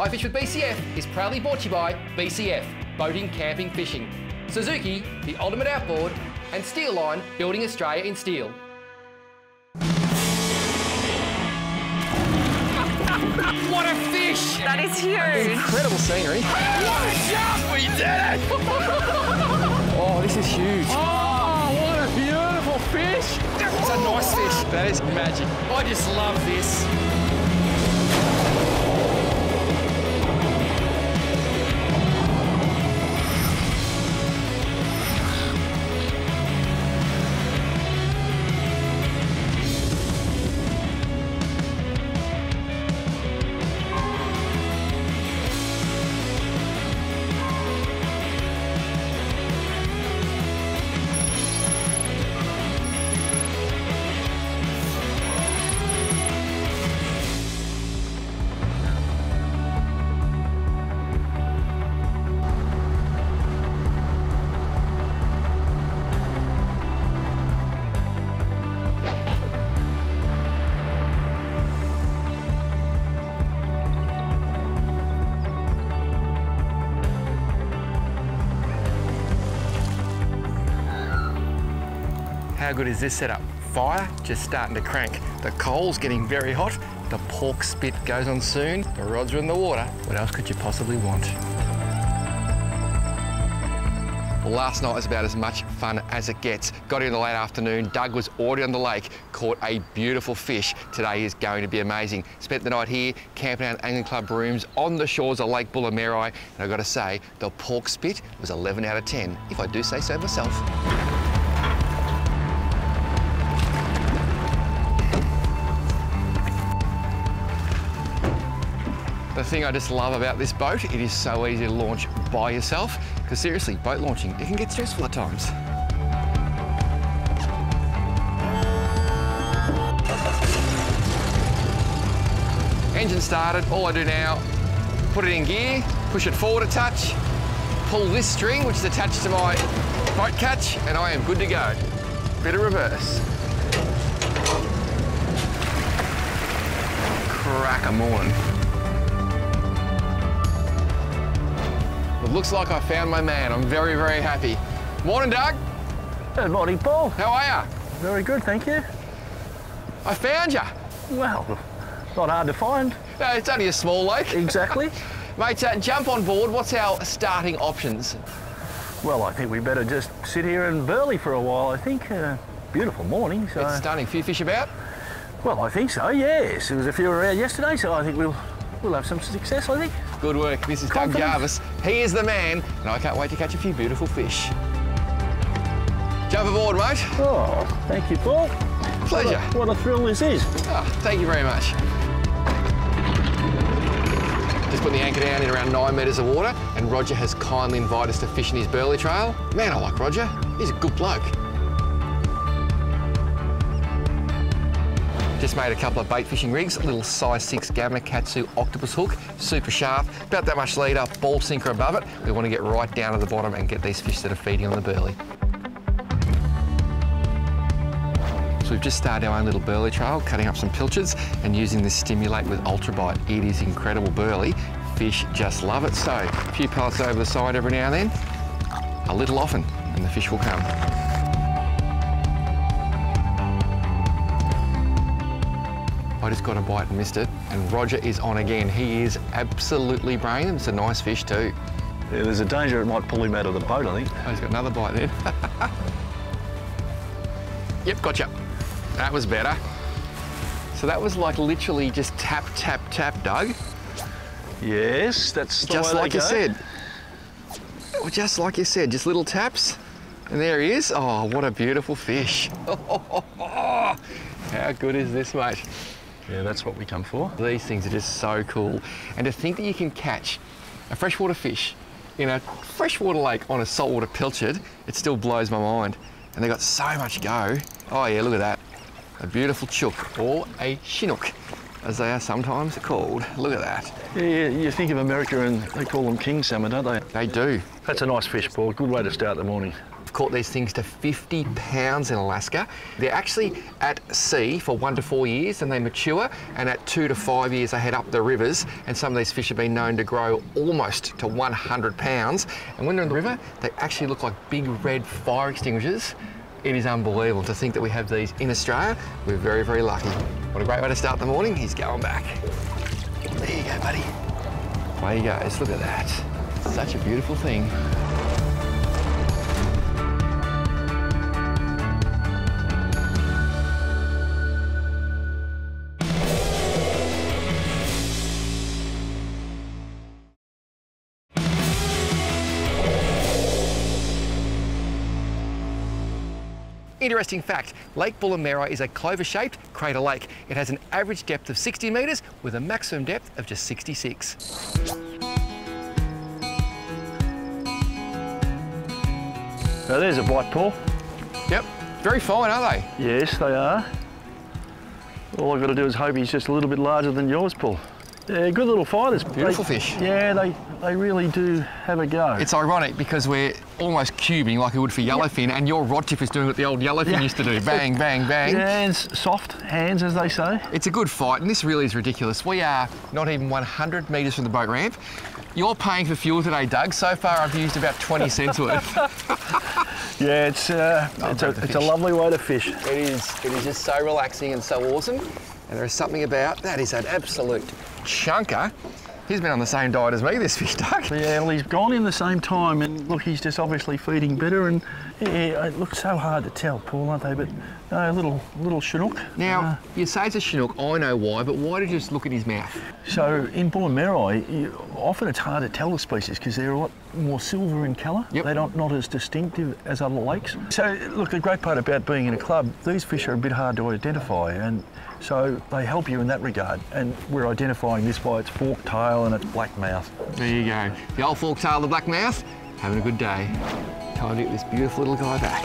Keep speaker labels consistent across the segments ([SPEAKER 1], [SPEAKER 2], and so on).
[SPEAKER 1] iFish with BCF is proudly brought to you by BCF, Boating, Camping, Fishing, Suzuki, the ultimate outboard, and Steel Line, building Australia in steel. What a fish!
[SPEAKER 2] That is huge!
[SPEAKER 1] Incredible scenery. What a jump! We did it! Oh, this is huge.
[SPEAKER 3] Oh, what a beautiful fish!
[SPEAKER 1] It's a nice fish. That is magic. I just love this. How good is this setup? Fire just starting to crank. The coal's getting very hot. The pork spit goes on soon. The rods are in the water. What else could you possibly want? Well, last night was about as much fun as it gets. Got here in the late afternoon. Doug was already on the lake, caught a beautiful fish. Today is going to be amazing. Spent the night here, camping out in Angling Club rooms on the shores of Lake Bullen Merri. And I've got to say, the pork spit was 11 out of 10, if I do say so myself. The thing I just love about this boat, it is so easy to launch by yourself, because seriously, boat launching, it can get stressful at times. Engine started, all I do now, put it in gear, push it forward a touch, pull this string, which is attached to my boat catch, and I am good to go. Bit of reverse. Cracker morning. It looks like I found my man. I'm very, very happy. Morning, Doug.
[SPEAKER 3] Good morning, Paul.
[SPEAKER 1] How are you?
[SPEAKER 3] Very good, thank you.
[SPEAKER 1] I found you.
[SPEAKER 3] Well, not hard to find.
[SPEAKER 1] No, it's only a small lake.
[SPEAKER 3] Exactly.
[SPEAKER 1] Mate, jump on board. What's our starting options?
[SPEAKER 3] Well, I think we better just sit here and burley for a while, I think. Beautiful morning, so...
[SPEAKER 1] It's stunning. Few fish about?
[SPEAKER 3] Well, I think so, yes. There was a few around yesterday, so I think we'll have some success, I think.
[SPEAKER 1] Good work. This is Doug Jarvis. He is the man, and I can't wait to catch a few beautiful fish. Jump aboard, mate.
[SPEAKER 3] Oh, thank you, Paul.
[SPEAKER 1] Pleasure.
[SPEAKER 3] What a thrill this is.
[SPEAKER 1] Oh, thank you very much. Just putting the anchor down in around 9 metres of water, and Roger has kindly invited us to fish in his burley trail. Man, I like Roger. He's a good bloke. Just made a couple of bait fishing rigs, a little size 6 Gamakatsu octopus hook, super sharp, about that much leader, ball sinker above it. We want to get right down to the bottom and get these fish that are feeding on the burley. So we've just started our own little burley trail, cutting up some pilchards and using this Stimulate with Ultrabite. It is incredible burley. Fish just love it. So a few pellets over the side every now and then, a little often, and the fish will come. I just got a bite and missed it, and Roger is on again. He is absolutely braying them. It's a nice fish too.
[SPEAKER 3] Yeah, there's a danger it might pull him out of the boat, I think.
[SPEAKER 1] Oh, he's got another bite there. Yep, gotcha. That was better. So that was like literally just tap, tap, tap, Doug.
[SPEAKER 3] Yes, that's the
[SPEAKER 1] just
[SPEAKER 3] way
[SPEAKER 1] like
[SPEAKER 3] they
[SPEAKER 1] you
[SPEAKER 3] go.
[SPEAKER 1] said. Well, just like you said, just little taps, and there he is. Oh, what a beautiful fish. How good is this, mate?
[SPEAKER 3] Yeah, that's what we come for.
[SPEAKER 1] These things are just so cool. And to think that you can catch a freshwater fish in a freshwater lake on a saltwater pilchard, it still blows my mind. And they've got so much go. Oh yeah, look at that. A beautiful chook, or a Chinook, as they are sometimes called. Look at that.
[SPEAKER 3] Yeah, you think of America and they call them king salmon, don't they?
[SPEAKER 1] They do.
[SPEAKER 3] That's a nice fish, Paul. Good way to start the morning.
[SPEAKER 1] I've caught these things to 50 pounds in Alaska. They're actually at sea for 1 to 4 years and they mature, and at 2 to 5 years they head up the rivers, and some of these fish have been known to grow almost to 100 pounds. And when they're in the river, they actually look like big red fire extinguishers. It is unbelievable to think that we have these in Australia. We're very, very lucky. What a great way to start the morning. He's going back. There you go, buddy. Away he goes. Look at that. Such a beautiful thing. Interesting fact, Lake Bullen Merri is a clover-shaped crater lake. It has an average depth of 60 metres with a maximum depth of just 66.
[SPEAKER 3] So there's a bite, Paul.
[SPEAKER 1] Yep, very fine, aren't they?
[SPEAKER 3] Yes, they are. All I've got to do is hope he's just a little bit larger than yours, Paul. Yeah, good little fighters.
[SPEAKER 1] Beautiful fish.
[SPEAKER 3] Yeah, they really do have a go.
[SPEAKER 1] It's ironic because we're almost cubing like we would for yellowfin, and your rod tip is doing what the old yellowfin used to do. Bang, bang, bang.
[SPEAKER 3] Yeah, it's soft hands, as they say.
[SPEAKER 1] It's a good fight, and this really is ridiculous. We are not even 100 metres from the boat ramp. You're paying for fuel today, Doug. So far, I've used about 20 cents worth.
[SPEAKER 3] Yeah, it's a lovely way to fish.
[SPEAKER 1] It is just so relaxing and so awesome. And there is something about that is an absolute chunker. He's been on the same diet as me, this fish, Doug.
[SPEAKER 3] Yeah, well, he's gone in the same time, and look, he's just obviously feeding better. And yeah, it looks so hard to tell, Paul, aren't they? But no, little Chinook.
[SPEAKER 1] Now, you say it's a Chinook. I know why, but why did you just look at his mouth?
[SPEAKER 3] So in Bullen Merri, often it's hard to tell the species because they're a lot more silver in colour. Yep. They're not as distinctive as other lakes. So look, the great part about being in a club, these fish are a bit hard to identify, and so they help you in that regard. And we're identifying this by its forked tail and its black mouth.
[SPEAKER 1] There you go. The old forked tail, the black mouth. Having a good day. Time to get this beautiful little guy back.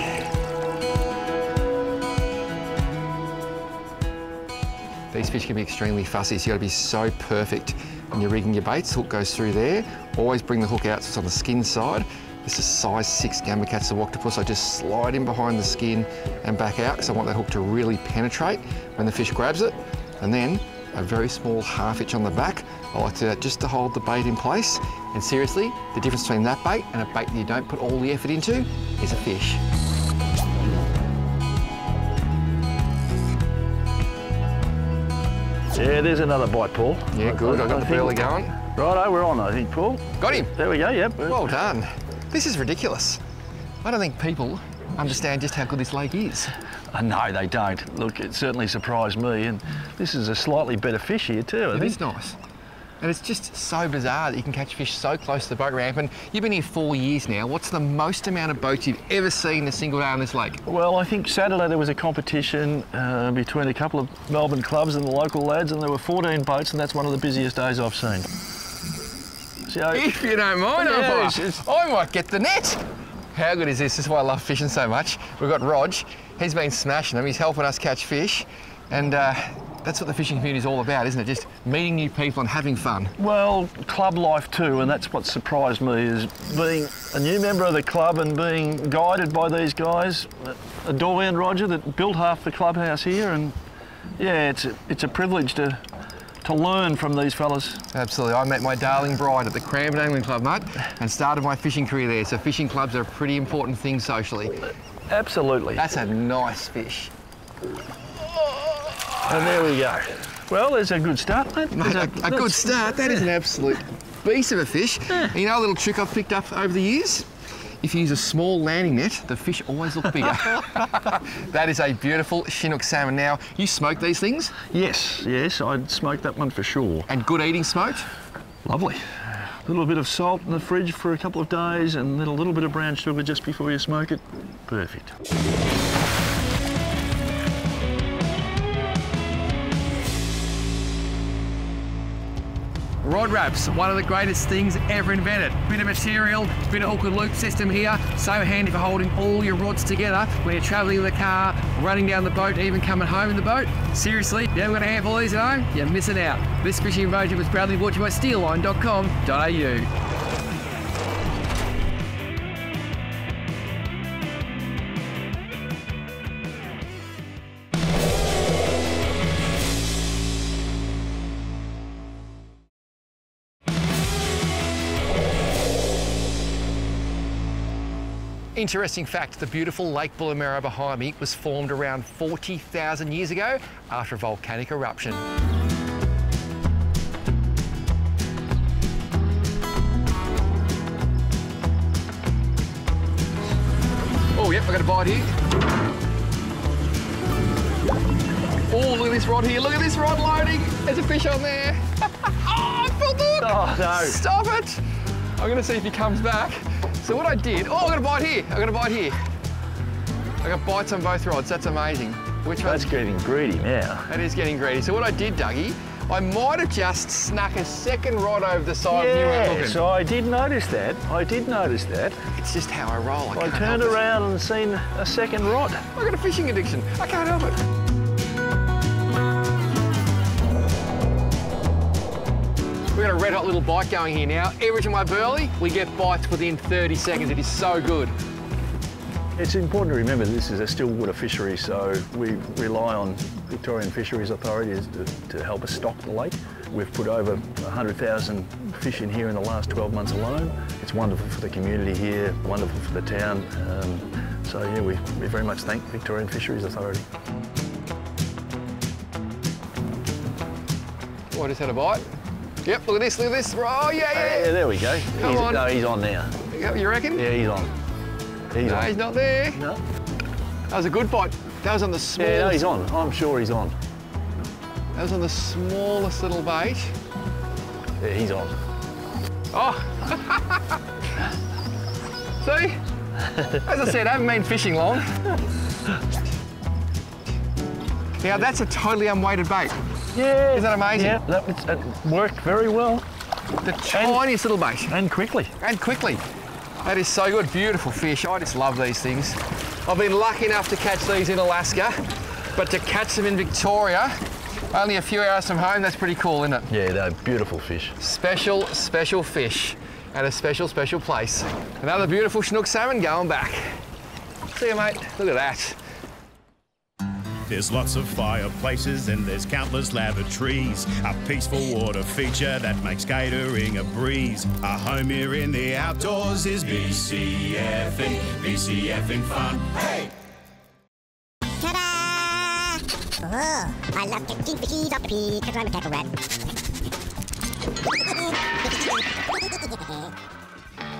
[SPEAKER 1] These fish can be extremely fussy, so you've got to be so perfect when you're rigging your baits. Hook goes through there. Always bring the hook out so it's on the skin side. This is size 6 gamma-cats of octopus. I just slide in behind the skin and back out because I want that hook to really penetrate when the fish grabs it. And then a very small half hitch on the back. I like to do that just to hold the bait in place. And seriously, the difference between that bait and a bait that you don't put all the effort into is a fish.
[SPEAKER 3] Yeah, there's another bite, Paul.
[SPEAKER 1] Yeah, good. I got the burley going.
[SPEAKER 3] Righto, we're on, I think, Paul.
[SPEAKER 1] Got him.
[SPEAKER 3] There we go, yep.
[SPEAKER 1] Well done. This is ridiculous. I don't think people understand just how good this lake is.
[SPEAKER 3] No, they don't. Look, it certainly surprised me, and this is a slightly better fish here too, I think.
[SPEAKER 1] It is nice. And it's just so bizarre that you can catch fish so close to the boat ramp. And you've been here 4 years now. What's the most amount of boats you've ever seen in a single day on this lake?
[SPEAKER 3] Well, I think Saturday there was a competition between a couple of Melbourne clubs and the local lads, and there were 14 boats, and that's one of the busiest days I've seen. So,
[SPEAKER 1] if you don't mind, I might get the net. How good is this? This is why I love fishing so much. We've got Rog. He's been smashing them. He's helping us catch fish. And that's what the fishing community is all about, isn't it? Just meeting new people and having fun.
[SPEAKER 3] Well, club life too, and that's what surprised me, is being a new member of the club and being guided by these guys. A doorman, Roger, that built half the clubhouse here, and yeah, it's a privilege to learn from these fellas. Absolutely.
[SPEAKER 1] I met my darling bride at the Cranbourne Angling Club, mate, and started my fishing career there. So fishing clubs are a pretty important thing socially.
[SPEAKER 3] Absolutely.
[SPEAKER 1] That's a nice fish.
[SPEAKER 3] And there we go. Well, there's a good start, mate.
[SPEAKER 1] A good start. That is an absolute beast of a fish.
[SPEAKER 3] Yeah.
[SPEAKER 1] And you know a little trick I've picked up over the years? If you use a small landing net, the fish always look bigger. That is a beautiful Chinook salmon. Now, you smoke these things?
[SPEAKER 3] Yes, I'd smoke that one for sure.
[SPEAKER 1] And good eating smoked?
[SPEAKER 3] Lovely. A little bit of salt in the fridge for a couple of days, and then a little bit of brown sugar just before you smoke it. Perfect.
[SPEAKER 1] Rod wraps, one of the greatest things ever invented. Bit of material, bit of hook and loop system here, so handy for holding all your rods together when you're travelling in the car, running down the boat, even coming home in the boat. Seriously, if you haven't got a handful of these at home, you're missing out. This fishing invasion was proudly brought to you by steelline.com.au. Interesting fact, the beautiful Lake Bullen Merri behind me was formed around 40,000 years ago after a volcanic eruption. Oh, yep, I got a bite here. Oh, look at this rod here. Look at this rod loading. There's a fish on there. Oh, I felt it.
[SPEAKER 3] Oh, no.
[SPEAKER 1] Stop it. I'm going to see if he comes back. So what I did, oh, I got a bite here. I got a bite here. I got bites on both rods. That's amazing. Which one?
[SPEAKER 3] That's getting greedy now.
[SPEAKER 1] That is getting greedy. So what I did, Dougie, I might have just snuck a second rod over the side when you weren't looking.
[SPEAKER 3] So I did notice that. I did notice that.
[SPEAKER 1] It's just how I roll.
[SPEAKER 3] I turned around and seen a second rod.
[SPEAKER 1] I've got a fishing addiction. I can't help it. We've got a red hot little bite going here now. Every time I burley, we get bites within 30 seconds. It is so good.
[SPEAKER 3] It's important to remember this is a still water fishery, so we rely on Victorian Fisheries Authorities to help us stock the lake. We've put over 100,000 fish in here in the last 12 months alone. It's wonderful for the community here, wonderful for the town. So yeah, we very much thank Victorian Fisheries Authority.
[SPEAKER 1] Oh, I just had a bite. Yep, look at this, look at this. Oh, yeah.
[SPEAKER 3] Yeah, there we go.
[SPEAKER 1] Come on.
[SPEAKER 3] No, he's on now.
[SPEAKER 1] You reckon?
[SPEAKER 3] Yeah, he's on.
[SPEAKER 1] No, he's not there.
[SPEAKER 3] No.
[SPEAKER 1] That was a good bite. That was on the smallest.
[SPEAKER 3] Yeah, no, he's on. I'm sure he's on.
[SPEAKER 1] That was on the smallest little bait.
[SPEAKER 3] Yeah, he's on.
[SPEAKER 1] Oh. See? As I said, I haven't been fishing long. Now, that's a totally unweighted bait.
[SPEAKER 3] Yeah.
[SPEAKER 1] Isn't that amazing?
[SPEAKER 3] Yeah, that worked very well.
[SPEAKER 1] The tiniest little bait.
[SPEAKER 3] And quickly.
[SPEAKER 1] And quickly. That is so good. Beautiful fish. I just love these things. I've been lucky enough to catch these in Alaska, but to catch them in Victoria, only a few hours from home, that's pretty cool, isn't it?
[SPEAKER 3] Yeah, they're beautiful fish.
[SPEAKER 1] Special, special fish and a special, special place. Another beautiful Chinook salmon going back. See you, mate. Look at that.
[SPEAKER 2] There's lots of fireplaces and there's countless lavatories. A peaceful water feature that makes catering a breeze. Our home here in the outdoors is BCFing, BCFing fun. Hey!
[SPEAKER 4] Ta-da! Oh, I love catching fishies off the pea because I'm a tackle rat.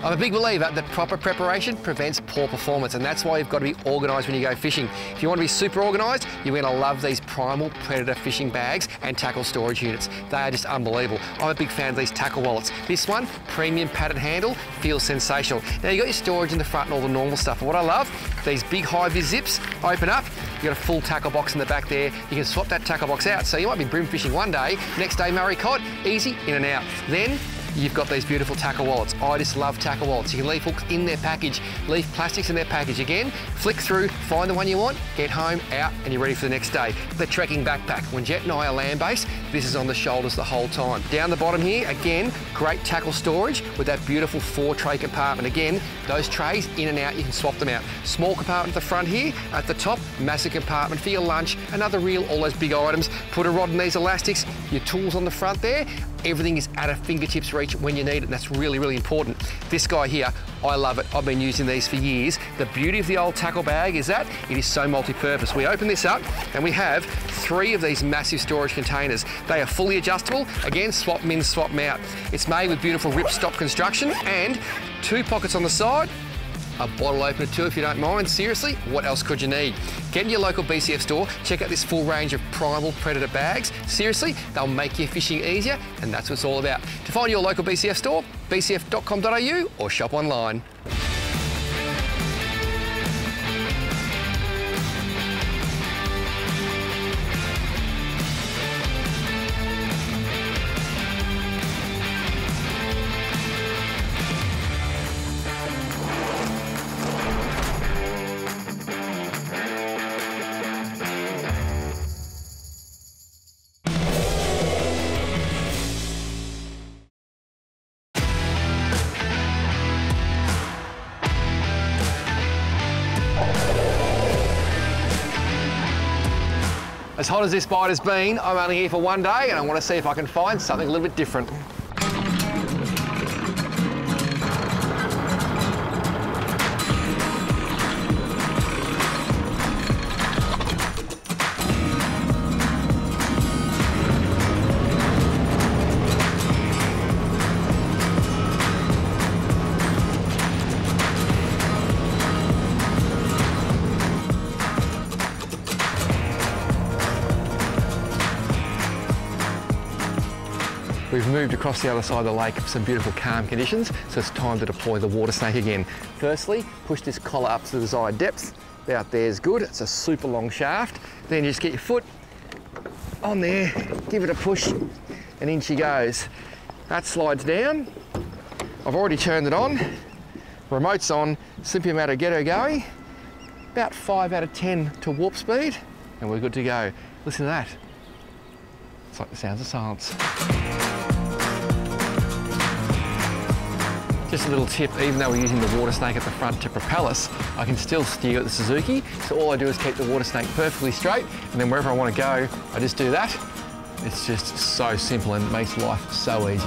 [SPEAKER 1] I'm a big believer that proper preparation prevents poor performance, and that's why you've got to be organised when you go fishing. If you want to be super organised, you're going to love these Primal Predator fishing bags and tackle storage units. They are just unbelievable. I'm a big fan of these tackle wallets. This one, premium padded handle, feels sensational. Now you've got your storage in the front and all the normal stuff, but what I love, these big high-vis zips open up, you've got a full tackle box in the back there. You can swap that tackle box out, so you might be brim fishing one day, next day Murray cod, easy, in and out. Then you've got these beautiful tackle wallets. I just love tackle wallets. You can leave hooks in their package, leave plastics in their package. Again, flick through, find the one you want, get home, out, and you're ready for the next day. The trekking backpack. When Jet and I are land-based, this is on the shoulders the whole time. Down the bottom here, again, great tackle storage with that beautiful 4-tray compartment. Again, those trays in and out, you can swap them out. Small compartment at the front here, at the top, massive compartment for your lunch, another reel, all those big items. Put a rod in these elastics, your tools on the front there. Everything is at a fingertips reach when you need it, and that's really, really important. This guy here, I love it. I've been using these for years. The beauty of the old tackle bag is that it is so multi-purpose. We open this up and we have 3 of these massive storage containers. They are fully adjustable. Again, swap them in, swap them out. It's made with beautiful ripstop construction and 2 pockets on the side. A bottle opener too, if you don't mind. Seriously, what else could you need? Get in your local BCF store, check out this full range of Primal Predator bags. Seriously, they'll make your fishing easier, and that's what it's all about. To find your local BCF store, bcf.com.au or shop online. As hot as this bite has been, I'm only here for one day and I want to see if I can find something a little bit different. moved across the other side of the lake for some beautiful calm conditions, so it's time to deploy the water snake again. Firstly, push this collar up to the desired depth. About there is good. It's a super long shaft. Then you just get your foot on there, give it a push, and in she goes. That slides down. I've already turned it on. Remote's on. Simply a matter of get her going. About 5 out of 10 to warp speed, and we're good to go. Listen to that. It's like the sounds of silence. Just a little tip, even though we're using the water snake at the front to propel us, I can still steer the Suzuki. So all I do is keep the water snake perfectly straight, and then wherever I want to go, I just do that. It's just so simple and makes life so easy.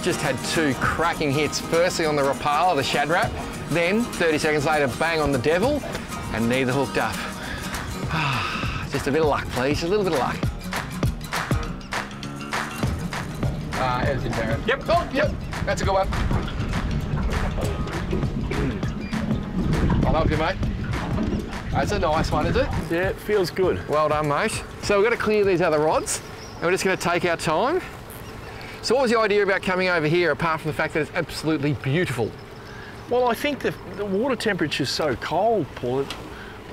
[SPEAKER 1] Just had 2 cracking hits. Firstly on the Rapala, the shad wrap, then 30 seconds later, bang on the devil, and neither hooked up. Just a bit of luck, please, a little bit of luck. There's your parrot. Yep, oh, yep, that's a good one. I'll help you, mate. That's a nice one, is it?
[SPEAKER 3] Yeah, it feels good.
[SPEAKER 1] Well done, mate. So we've got to clear these other rods, and we're just going to take our time. So what was the idea about coming over here, apart from the fact that it's absolutely beautiful?
[SPEAKER 3] Well, I think the water temperature's so cold, Paul.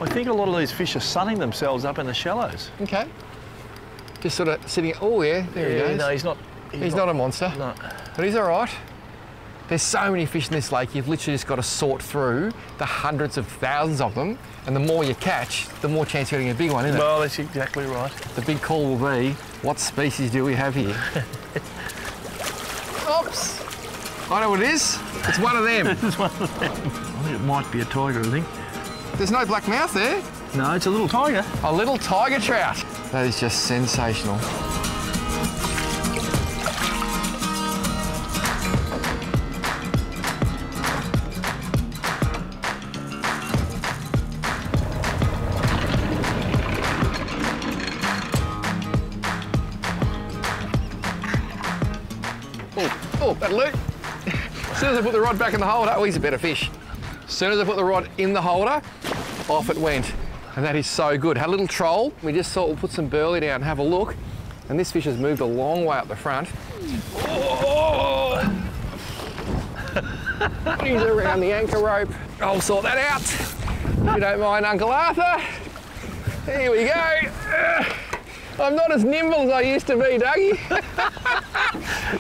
[SPEAKER 3] I think a lot of these fish are sunning themselves up in the shallows.
[SPEAKER 1] Okay. Just sort of sitting, oh yeah, there he goes.
[SPEAKER 3] No, he's not.
[SPEAKER 1] He's not a monster.
[SPEAKER 3] No.
[SPEAKER 1] But he's all right. There's so many fish in this lake, you've literally just got to sort through the hundreds of thousands of them, and the more you catch, the more chance you're getting a big one, isn't it?
[SPEAKER 3] Well, that's exactly right.
[SPEAKER 1] The big call will be, what species do we have here? Oops! I know what it is. It's one of them.
[SPEAKER 3] It's one of them. I think it might be a tiger, I think.
[SPEAKER 1] There's no black mouth there.
[SPEAKER 3] No, it's a little tiger.
[SPEAKER 1] A little tiger trout. That is just sensational. Oh, that'll do. As soon as I put the rod back in the holder, oh, he's a better fish. As soon as I put the rod in the holder, off it went. And that is so good. Had a little troll. We just thought we'll put some burley down and have a look. And this fish has moved a long way up the front. Oh! He's around the anchor rope. I'll sort that out. If you don't mind, Uncle Arthur. Here we go. I'm not as nimble as I used to be, Dougie.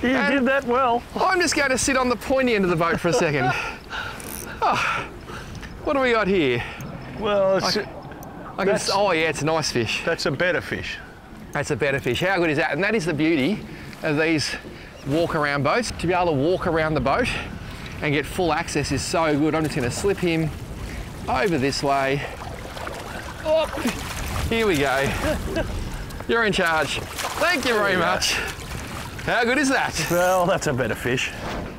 [SPEAKER 3] You did that well.
[SPEAKER 1] I'm just going to sit on the pointy end of the boat for a second. Oh, what do we got here?
[SPEAKER 3] Well,
[SPEAKER 1] oh yeah, it's a nice fish.
[SPEAKER 3] That's a better fish.
[SPEAKER 1] That's a better fish. How good is that? And that is the beauty of these walk-around boats. To be able to walk around the boat and get full access is so good. I'm just going to slip him over this way. Oh, here we go. You're in charge. Thank you very much. How good is that?
[SPEAKER 3] Well, that's a better fish.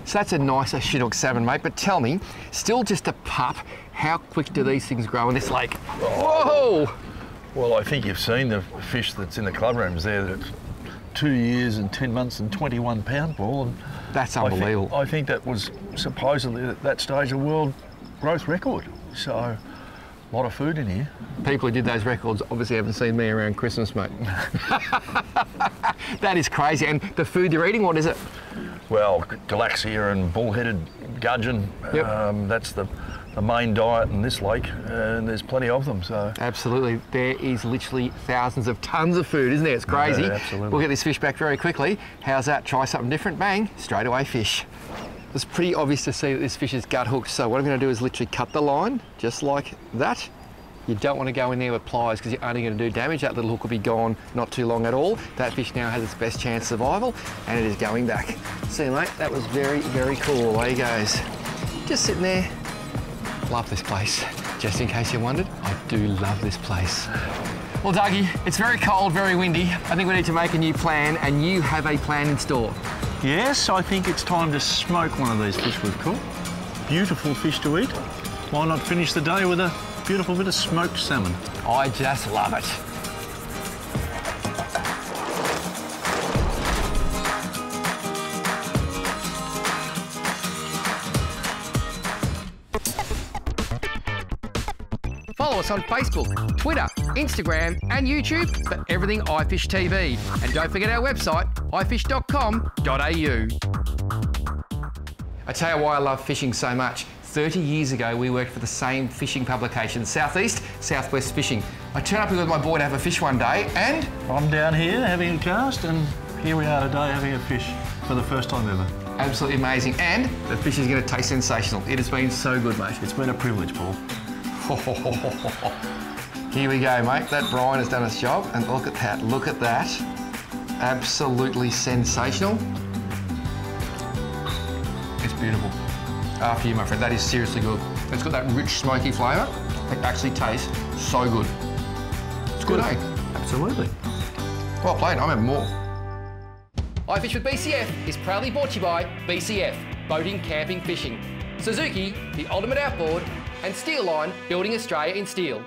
[SPEAKER 1] So that's a nicer Chinook salmon, mate. But tell me, still just a pup, how quick do these things grow in this lake? Whoa!
[SPEAKER 3] Well, I think you've seen the fish that's in the club rooms there. That's 2 years and 10 months and 21 pound, Paul. And
[SPEAKER 1] that's unbelievable.
[SPEAKER 3] I think that was supposedly at that stage a world growth record. So, a lot of food in here.
[SPEAKER 1] People who did those records obviously haven't seen me around Christmas, mate. That is crazy. And the food you're eating, what is it?
[SPEAKER 3] Well, Galaxia and bull-headed gudgeon.
[SPEAKER 1] Yep.
[SPEAKER 3] That's the main diet in this lake, and there's plenty of them. So
[SPEAKER 1] absolutely, there is literally thousands of tons of food, isn't there? It's crazy.
[SPEAKER 3] Yeah, absolutely.
[SPEAKER 1] We'll get this fish back very quickly. How's that? Try something different. Bang! Straight away fish. It's pretty obvious to see that this fish is gut hooked. So what I'm going to do is literally cut the line just like that. You don't want to go in there with pliers because you're only going to do damage. That little hook will be gone not too long at all. That fish now has its best chance of survival, and it is going back. See you, mate. That was very, very cool. Away he goes. Just sitting there. Love this place. Just in case you wondered, I do love this place. Well, Dougie, it's very cold, very windy. I think we need to make a new plan, and you have a plan in store.
[SPEAKER 3] Yes, I think it's time to smoke one of these fish we've caught. Beautiful fish to eat. Why not finish the day with a beautiful bit of smoked salmon?
[SPEAKER 1] I just love it. Follow us on Facebook, Twitter, Instagram and YouTube for everything iFish TV. And don't forget our website, ifish.com.au. I tell you why I love fishing so much. 30 years ago, we worked for the same fishing publication, Southeast, Southwest Fishing. I turned up here with my boy to have a fish one day, and
[SPEAKER 3] I'm down here having a cast, and here we are today having a fish for the first time ever.
[SPEAKER 1] Absolutely amazing, and the fish is going to taste sensational. It has been so good, mate.
[SPEAKER 3] It's been a privilege, Paul.
[SPEAKER 1] Here we go, mate. That brine has done its job, and look at that, look at that. Absolutely sensational. It's beautiful. After you, my friend, that is seriously good. It's got that rich, smoky flavour. It actually tastes so good. It's good, eh?
[SPEAKER 3] Absolutely.
[SPEAKER 1] Well played, I'm having more. iFish with BCF is proudly brought to you by BCF, Boating, Camping, Fishing, Suzuki, the ultimate outboard, and Steel Line, building Australia in steel.